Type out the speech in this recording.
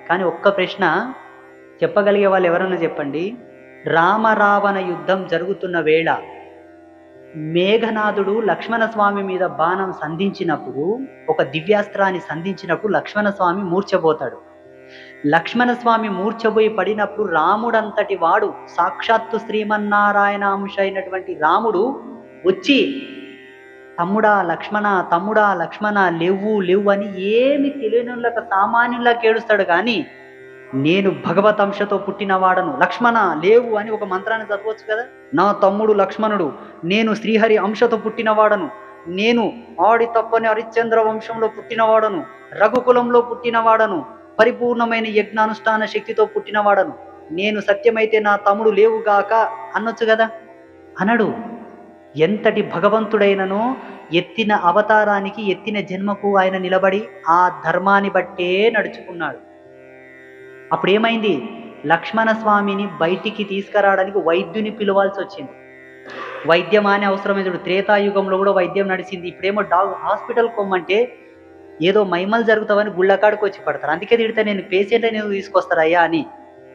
కానీ ఒక్క ప్రశ్న చెప్పగలిగే వాళ్ళు ఎవరన్నా చెప్పండి. రామరావణ యుద్ధం జరుగుతున్న వేళ మేఘనాథుడు లక్ష్మణస్వామి మీద బాణం సంధించినప్పుడు, ఒక దివ్యాస్త్రాన్ని సంధించినప్పుడు లక్ష్మణస్వామి మూర్ఛపోతాడు. లక్ష్మణస్వామి మూర్ఛపోయి పడినప్పుడు రాముడంతటి వాడు, సాక్షాత్తు శ్రీమన్నారాయణ అంశ అయినటువంటి రాముడు వచ్చి తమ్ముడా లక్ష్మణ, తమ్ముడా లక్ష్మణ, లేవ్వు లేవ్వు అని ఏమి తెలియనులకు సామాన్యులకు ఏడుస్తాడు. కానీ నేను భగవత్ అంశతో పుట్టినవాడను, లక్ష్మణ లేవు అని ఒక మంత్రాన్ని చదవచ్చు కదా. నా తమ్ముడు లక్ష్మణుడు, నేను శ్రీహరి అంశతో పుట్టినవాడను, నేను ఆడి తప్పని హరిశ్చంద్ర వంశంలో పుట్టినవాడను, రఘుకులంలో పుట్టినవాడను, పరిపూర్ణమైన యజ్ఞానుష్ఠాన శక్తితో పుట్టినవాడను, నేను సత్యమైతే నా తమ్ముడు లేవుగాక అనొచ్చు కదా. అనడు. ఎంతటి భగవంతుడైననో ఎత్తిన అవతారానికి, ఎత్తిన జన్మకు ఆయన నిలబడి ఆ ధర్మాన్ని బట్టే నడుచుకున్నాడు. అప్పుడేమైంది? లక్ష్మణస్వామిని బయటికి తీసుకురావడానికి వైద్యుని పిలవాల్సి వచ్చింది. వైద్యం అనే అవసరమే. చూడు, త్రేతాయుగంలో కూడా వైద్యం నడిచింది. ఇప్పుడేమో హాస్పిటల్ కొమ్మంటే ఏదో మైమలు జరుగుతావని గుళ్ళకాడికి వచ్చి పడతారు. అందుకే తిడితే నేను పేషెంట్ అనేది తీసుకొస్తారయ్యా అని.